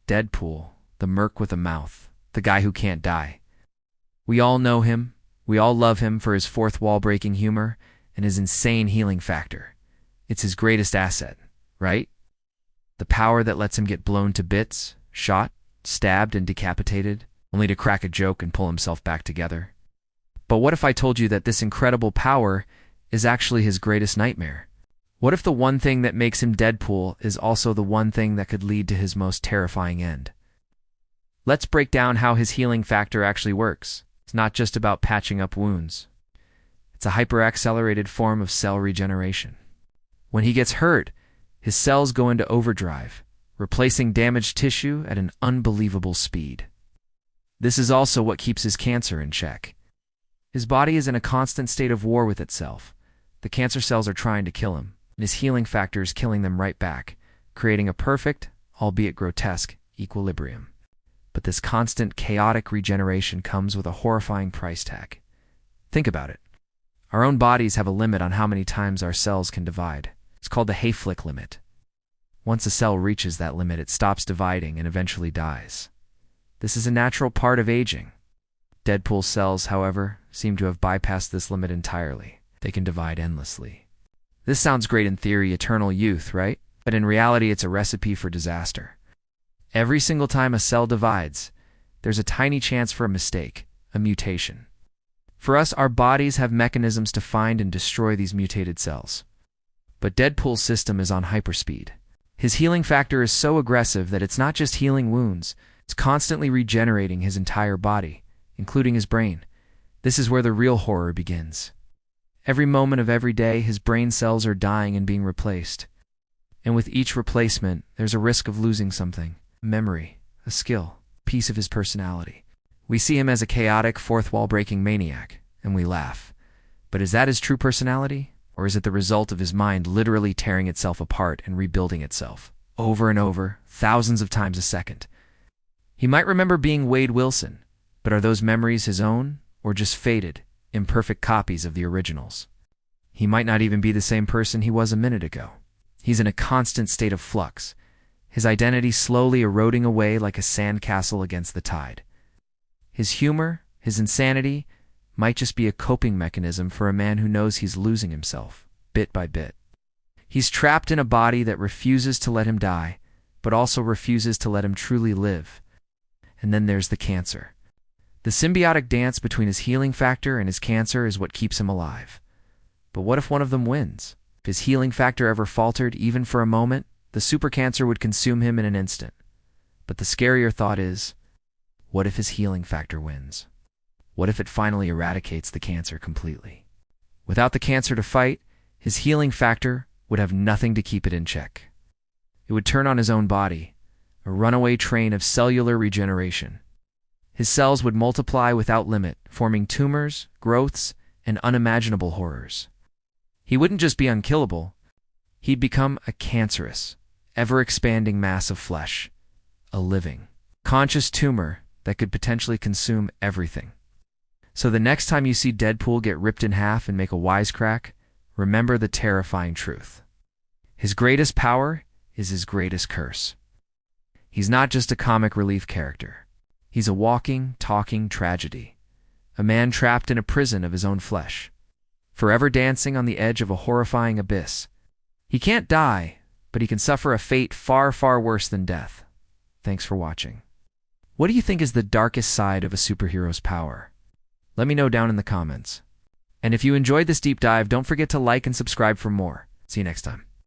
Deadpool, the merc with a mouth, the guy who can't die. We all know him, we all love him for his fourth wall-breaking humor and his insane healing factor. It's his greatest asset, right? The power that lets him get blown to bits, shot, stabbed, and decapitated, only to crack a joke and pull himself back together. But what if I told you that this incredible power is actually his greatest nightmare? What if the one thing that makes him Deadpool is also the one thing that could lead to his most terrifying end? Let's break down how his healing factor actually works. It's not just about patching up wounds. It's a hyper-accelerated form of cell regeneration. When he gets hurt, his cells go into overdrive, replacing damaged tissue at an unbelievable speed. This is also what keeps his cancer in check. His body is in a constant state of war with itself. The cancer cells are trying to kill him, and his healing factor is killing them right back, creating a perfect, albeit grotesque, equilibrium. But this constant, chaotic regeneration comes with a horrifying price tag. Think about it. Our own bodies have a limit on how many times our cells can divide. It's called the Hayflick limit. Once a cell reaches that limit, it stops dividing and eventually dies. This is a natural part of aging. Deadpool's cells, however, seem to have bypassed this limit entirely. They can divide endlessly. This sounds great in theory, eternal youth, right? But in reality, it's a recipe for disaster. Every single time a cell divides, there's a tiny chance for a mistake, a mutation. For us, our bodies have mechanisms to find and destroy these mutated cells. But Deadpool's system is on hyperspeed. His healing factor is so aggressive that it's not just healing wounds, it's constantly regenerating his entire body, including his brain. This is where the real horror begins. Every moment of every day, his brain cells are dying and being replaced. And with each replacement, there's a risk of losing something. A memory, a skill, a piece of his personality. We see him as a chaotic, fourth-wall-breaking maniac, and we laugh. But is that his true personality? Or is it the result of his mind literally tearing itself apart and rebuilding itself, over and over, thousands of times a second? He might remember being Wade Wilson, but are those memories his own, or just faded, imperfect copies of the originals? He might not even be the same person he was a minute ago. He's in a constant state of flux, his identity slowly eroding away like a sandcastle against the tide. His humor, his insanity, might just be a coping mechanism for a man who knows he's losing himself, bit by bit. He's trapped in a body that refuses to let him die, but also refuses to let him truly live. And then there's the cancer. The symbiotic dance between his healing factor and his cancer is what keeps him alive. But what if one of them wins? If his healing factor ever faltered, even for a moment, the super cancer would consume him in an instant. But the scarier thought is, what if his healing factor wins? What if it finally eradicates the cancer completely? Without the cancer to fight, his healing factor would have nothing to keep it in check. It would turn on his own body, a runaway train of cellular regeneration. His cells would multiply without limit, forming tumors, growths, and unimaginable horrors. He wouldn't just be unkillable, he'd become a cancerous, ever-expanding mass of flesh, a living, conscious tumor that could potentially consume everything. So the next time you see Deadpool get ripped in half and make a wisecrack, remember the terrifying truth. His greatest power is his greatest curse. He's not just a comic relief character. He's a walking, talking tragedy. A man trapped in a prison of his own flesh, forever dancing on the edge of a horrifying abyss. He can't die, but he can suffer a fate far, far worse than death. Thanks for watching. What do you think is the darkest side of a superhero's power? Let me know down in the comments. And if you enjoyed this deep dive, don't forget to like and subscribe for more. See you next time.